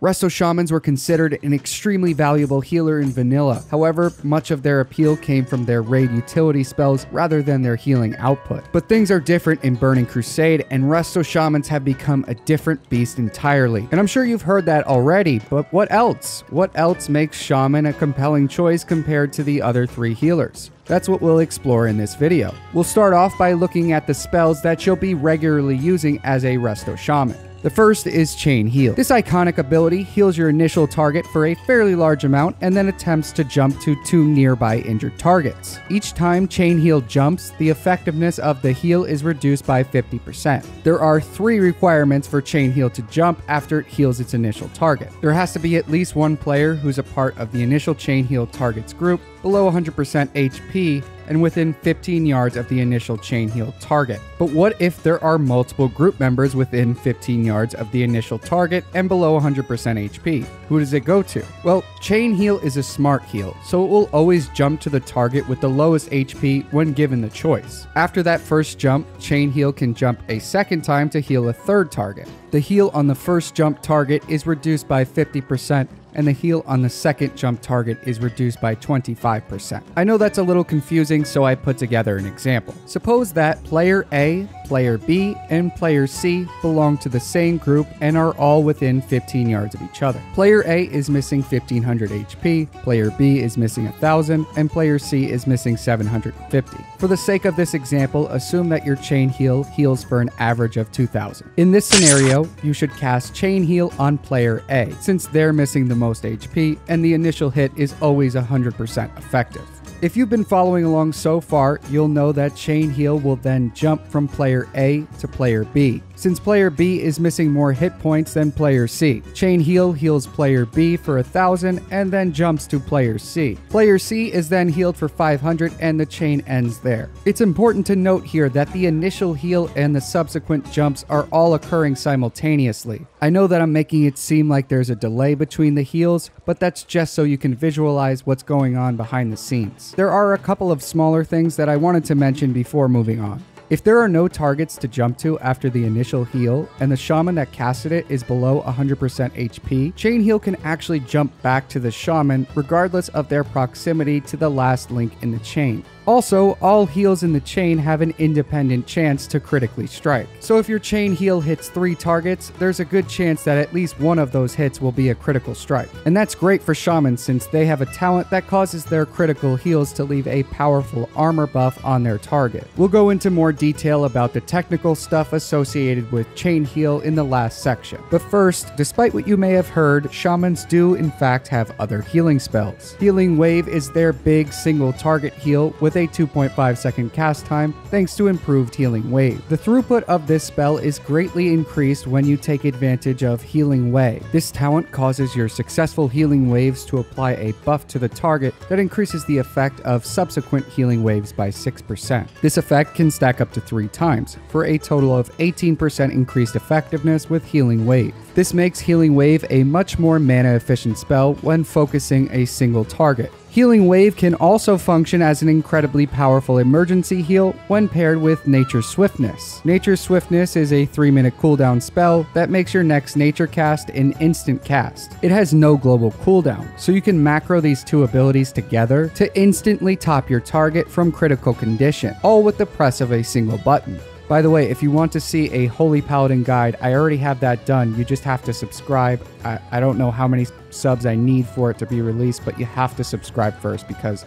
Resto Shamans were considered an extremely valuable healer in vanilla. However, much of their appeal came from their raid utility spells rather than their healing output. But things are different in Burning Crusade, and Resto Shamans have become a different beast entirely. And I'm sure you've heard that already, but what else? What else makes Shaman a compelling choice compared to the other three healers? That's what we'll explore in this video. We'll start off by looking at the spells that you'll be regularly using as a Resto Shaman. The first is Chain Heal. This iconic ability heals your initial target for a fairly large amount and then attempts to jump to 2 nearby injured targets. Each time Chain Heal jumps, the effectiveness of the heal is reduced by 50%. There are 3 requirements for Chain Heal to jump after it heals its initial target. There has to be at least one player who's a part of the initial Chain Heal target's group, below 100% HP, and within 15 yards of the initial Chain Heal target. But what if there are multiple group members within 15 yards of the initial target and below 100% HP? Who does it go to? Well, Chain Heal is a smart heal, so it will always jump to the target with the lowest HP when given the choice. After that first jump, Chain Heal can jump a second time to heal a third target. The heal on the first jump target is reduced by 50%, and the heal on the second jump target is reduced by 25%. I know that's a little confusing, so I put together an example. Suppose that player A, player B, and player C belong to the same group and are all within 15 yards of each other. Player A is missing 1500 HP, player B is missing 1000, and player C is missing 750. For the sake of this example, assume that your Chain Heal heals for an average of 2000. In this scenario, you should cast Chain Heal on player A, since they're missing the most HP, and the initial hit is always 100% effective. If you've been following along so far, you'll know that Chain Heal will then jump from player A to player B, since player B is missing more hit points than player C. Chain Heal heals player B for 1000 and then jumps to player C. Player C is then healed for 500 and the chain ends there. It's important to note here that the initial heal and the subsequent jumps are all occurring simultaneously. I know that I'm making it seem like there's a delay between the heals, but that's just so you can visualize what's going on behind the scenes. There are a couple of smaller things that I wanted to mention before moving on. If there are no targets to jump to after the initial heal, and the shaman that casted it is below 100% HP, Chain Heal can actually jump back to the shaman regardless of their proximity to the last link in the chain. Also, all heals in the chain have an independent chance to critically strike. So if your Chain Heal hits 3 targets, there's a good chance that at least one of those hits will be a critical strike. And that's great for shamans since they have a talent that causes their critical heals to leave a powerful armor buff on their target. We'll go into more detail about the technical stuff associated with Chain Heal in the last section. But first, despite what you may have heard, shamans do in fact have other healing spells. Healing Wave is their big single target heal with a 2.5 second cast time thanks to improved Healing Wave. The throughput of this spell is greatly increased when you take advantage of Healing Wave. This talent causes your successful healing waves to apply a buff to the target that increases the effect of subsequent healing waves by 6%. This effect can stack up to 3 times, for a total of 18% increased effectiveness with Healing Wave. This makes Healing Wave a much more mana efficient spell when focusing a single target. Healing Wave can also function as an incredibly powerful emergency heal when paired with Nature's Swiftness. Nature's Swiftness is a 3-minute cooldown spell that makes your next nature cast an instant cast. It has no global cooldown, so you can macro these two abilities together to instantly top your target from critical condition, all with the press of a single button. By the way, if you want to see a Holy Paladin guide, I already have that done. You just have to subscribe. I don't know how many subs I need for it to be released, but you have to subscribe first because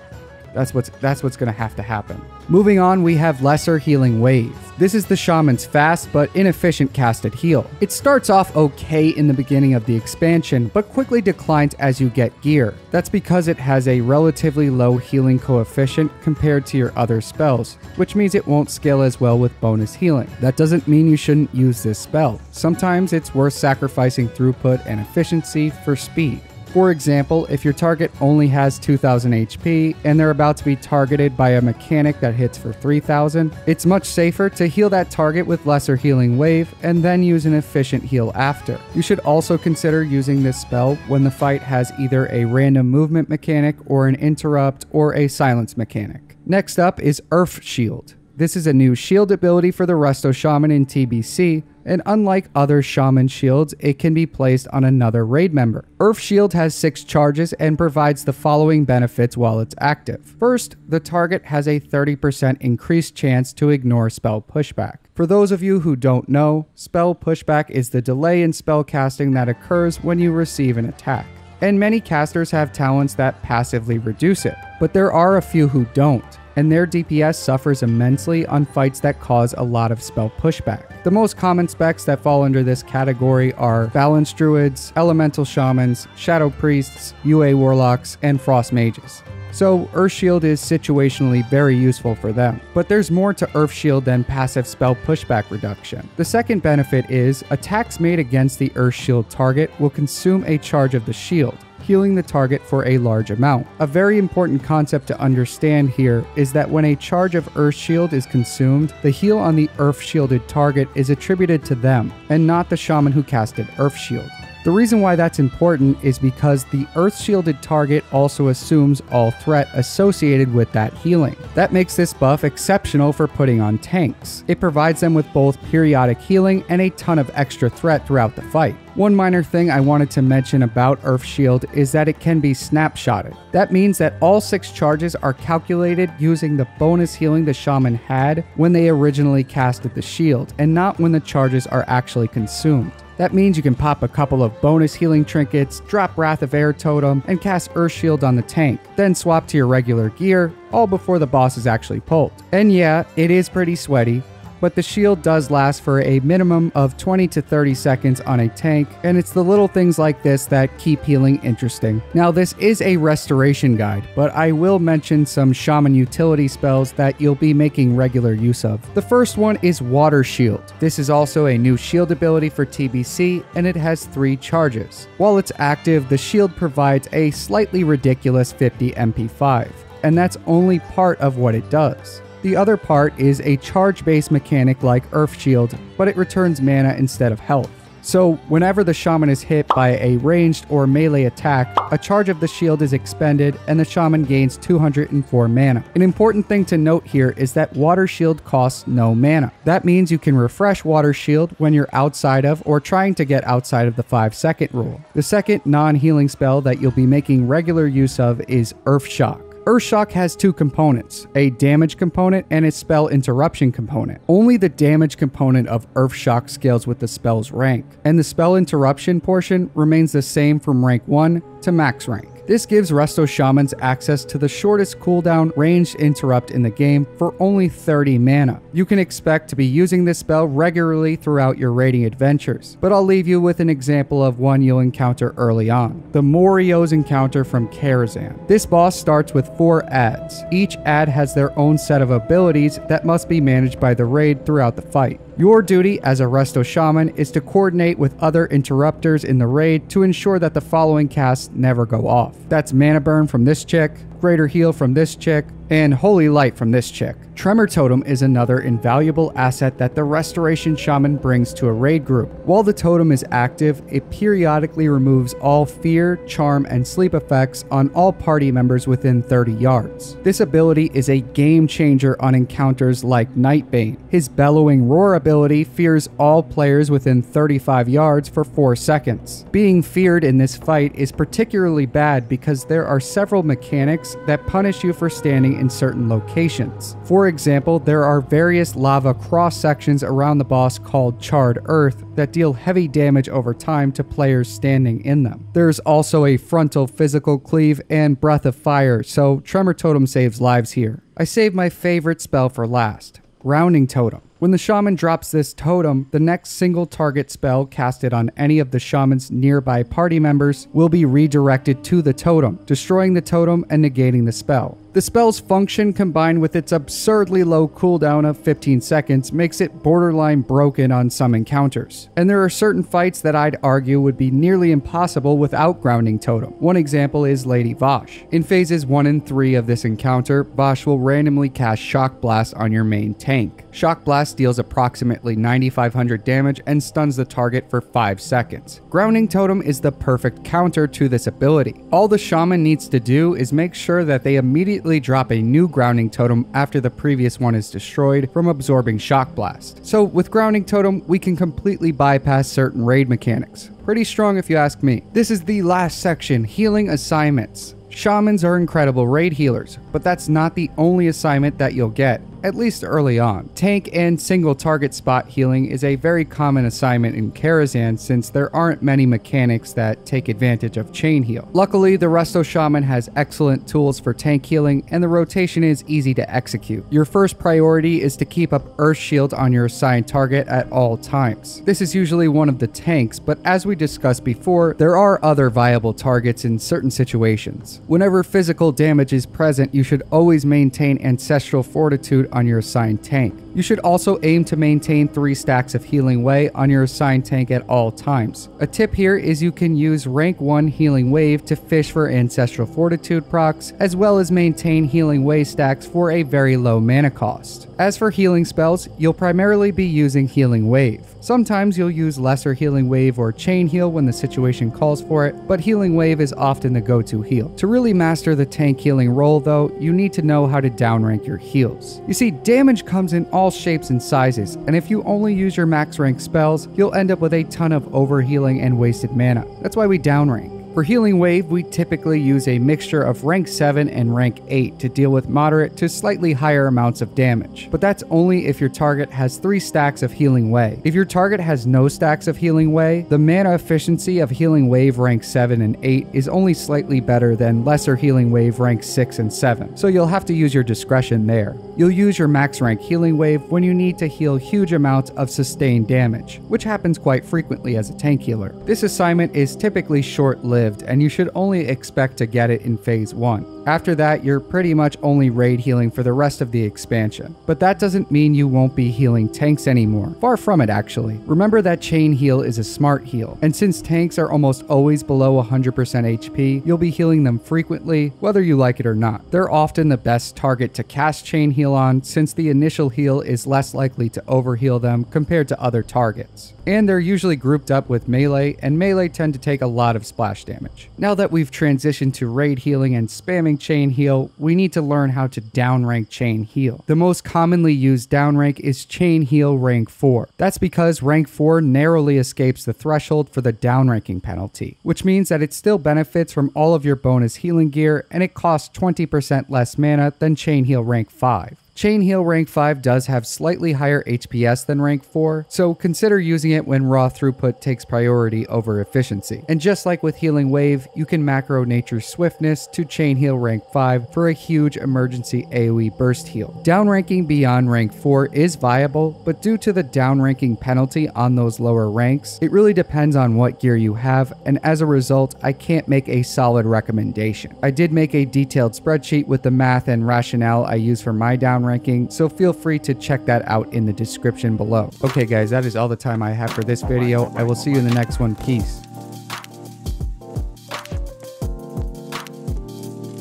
that's what's going to have to happen. Moving on, we have Lesser Healing Wave. This is the shaman's fast but inefficient casted heal. It starts off okay in the beginning of the expansion, but quickly declines as you get gear. That's because it has a relatively low healing coefficient compared to your other spells, which means it won't scale as well with bonus healing. That doesn't mean you shouldn't use this spell. Sometimes it's worth sacrificing throughput and efficiency for speed. For example, if your target only has 2000 HP and they're about to be targeted by a mechanic that hits for 3000, it's much safer to heal that target with Lesser Healing Wave and then use an efficient heal after. You should also consider using this spell when the fight has either a random movement mechanic or an interrupt or a silence mechanic. Next up is Earf Shield. This is a new shield ability for the Resto Shaman in TBC and unlike other Shaman shields, it can be placed on another raid member. Earf Shield has 6 charges and provides the following benefits while it's active. First, the target has a 30% increased chance to ignore spell pushback. For those of you who don't know, spell pushback is the delay in spell casting that occurs when you receive an attack. And many casters have talents that passively reduce it, but there are a few who don't, and their DPS suffers immensely on fights that cause a lot of spell pushback. The most common specs that fall under this category are Balance Druids, Elemental Shamans, Shadow Priests, UA Warlocks, and Frost Mages. So Earf Shield is situationally very useful for them. But there's more to Earf Shield than passive spell pushback reduction. The second benefit is attacks made against the Earf Shield target will consume a charge of the shield, healing the target for a large amount. A very important concept to understand here is that when a charge of Earth Shield is consumed, the heal on the Earth Shielded target is attributed to them, and not the shaman who casted Earth Shield. The reason why that's important is because the Earth Shielded target also assumes all threat associated with that healing. That makes this buff exceptional for putting on tanks. It provides them with both periodic healing and a ton of extra threat throughout the fight. One minor thing I wanted to mention about Earth Shield is that it can be snapshotted. That means that all 6 charges are calculated using the bonus healing the shaman had when they originally casted the shield, and not when the charges are actually consumed. That means you can pop a couple of bonus healing trinkets, drop Wrath of Air Totem, and cast Earth Shield on the tank, then swap to your regular gear, all before the boss is actually pulled. And yeah, it is pretty sweaty, but the shield does last for a minimum of 20 to 30 seconds on a tank, and it's the little things like this that keep healing interesting. Now, this is a restoration guide, but I will mention some shaman utility spells that you'll be making regular use of. The first one is Water Shield. This is also a new shield ability for TBC, and it has 3 charges. While it's active, the shield provides a slightly ridiculous 50 MP5, and that's only part of what it does. The other part is a charge-based mechanic like Earf Shield, but it returns mana instead of health. So whenever the shaman is hit by a ranged or melee attack, a charge of the shield is expended and the shaman gains 204 mana. An important thing to note here is that Water Shield costs no mana. That means you can refresh Water Shield when you're outside of or trying to get outside of the 5-second rule. The second non-healing spell that you'll be making regular use of is Earth Shock. Earth Shock has 2 components, a damage component and a spell interruption component. Only the damage component of Earth Shock scales with the spell's rank, and the spell interruption portion remains the same from rank 1 to max rank. This gives Resto Shamans access to the shortest cooldown ranged interrupt in the game for only 30 mana. You can expect to be using this spell regularly throughout your raiding adventures, but I'll leave you with an example of one you'll encounter early on. The Morio's encounter from Karazhan. This boss starts with 4 adds. Each add has their own set of abilities that must be managed by the raid throughout the fight. Your duty as a Resto Shaman is to coordinate with other interrupters in the raid to ensure that the following casts never go off. That's Mana Burn from this chick, Greater Heal from this chick, and Holy Light from this chick. Tremor Totem is another invaluable asset that the Restoration Shaman brings to a raid group. While the totem is active, it periodically removes all fear, charm, and sleep effects on all party members within 30 yards. This ability is a game changer on encounters like Nightbane. His Bellowing Roar ability fears all players within 35 yards for 4 seconds. Being feared in this fight is particularly bad because there are several mechanics that punish you for standing in certain locations. For example, there are various lava cross sections around the boss called Charred Earth that deal heavy damage over time to players standing in them. There's also a frontal physical cleave and breath of fire, so Tremor Totem saves lives here. I saved my favorite spell for last, Grounding Totem. When the shaman drops this totem, the next single target spell casted on any of the shaman's nearby party members will be redirected to the totem, destroying the totem and negating the spell. The spell's function combined with its absurdly low cooldown of 15 seconds makes it borderline broken on some encounters. And there are certain fights that I'd argue would be nearly impossible without Grounding Totem. One example is Lady Vosh. In phases 1 and 3 of this encounter, Vosh will randomly cast Shock Blast on your main tank. Shock Blast deals approximately 9,500 damage and stuns the target for 5 seconds. Grounding Totem is the perfect counter to this ability. All the shaman needs to do is make sure that they immediately immediately drop a new grounding totem after the previous one is destroyed from absorbing shock blast. So with grounding totem, we can completely bypass certain raid mechanics. Pretty strong if you ask me. This is the last section, healing assignments. Shamans are incredible raid healers, but that's not the only assignment that you'll get, at least early on. Tank and single target spot healing is a very common assignment in Karazhan since there aren't many mechanics that take advantage of chain heal. Luckily, the Resto Shaman has excellent tools for tank healing and the rotation is easy to execute. Your first priority is to keep up Earf Shield on your assigned target at all times. This is usually one of the tanks, but as we discussed before, there are other viable targets in certain situations. Whenever physical damage is present, you should always maintain Ancestral Fortitude on your assigned tank. You should also aim to maintain 3 stacks of Healing Way on your assigned tank at all times. A tip here is you can use rank 1 Healing Wave to fish for Ancestral Fortitude procs, as well as maintain Healing Way stacks for a very low mana cost. As for healing spells, you'll primarily be using Healing Wave. Sometimes you'll use lesser Healing Wave or Chain Heal when the situation calls for it, but Healing Wave is often the go-to heal. To really master the tank healing role though, you need to know how to downrank your heals. You see, damage comes in all shapes and sizes, and if you only use your max rank spells, you'll end up with a ton of overhealing and wasted mana. That's why we downrank. For Healing Wave, we typically use a mixture of rank 7 and rank 8 to deal with moderate to slightly higher amounts of damage. But that's only if your target has 3 stacks of Healing Way. If your target has no stacks of Healing Way, the mana efficiency of Healing Wave rank 7 and 8 is only slightly better than lesser Healing Wave rank 6 and 7, so you'll have to use your discretion there. You'll use your max rank Healing Wave when you need to heal huge amounts of sustained damage, which happens quite frequently as a tank healer. This assignment is typically short-lived, and you should only expect to get it in phase 1. After that, you're pretty much only raid healing for the rest of the expansion. But that doesn't mean you won't be healing tanks anymore. Far from it, actually. Remember that chain heal is a smart heal, and since tanks are almost always below 100% HP, you'll be healing them frequently, whether you like it or not. They're often the best target to cast chain heal on, since the initial heal is less likely to overheal them compared to other targets. And they're usually grouped up with melee, and melee tend to take a lot of splash damage. Now that we've transitioned to raid healing and spamming chain heal, we need to learn how to downrank chain heal. The most commonly used downrank is chain heal rank 4. That's because rank 4 narrowly escapes the threshold for the downranking penalty, which means that it still benefits from all of your bonus healing gear, and it costs 20% less mana than chain heal rank 5. Chain Heal rank 5 does have slightly higher HPS than rank 4, so consider using it when raw throughput takes priority over efficiency. And just like with Healing Wave, you can macro Nature's Swiftness to Chain Heal rank 5 for a huge emergency AoE burst heal. Downranking beyond rank 4 is viable, but due to the downranking penalty on those lower ranks, it really depends on what gear you have, and as a result, I can't make a solid recommendation. I did make a detailed spreadsheet with the math and rationale I use for my downranking, so feel free to check that out in the description below. Okay guys, that is all the time I have for this video. I will see you in the next one. Peace.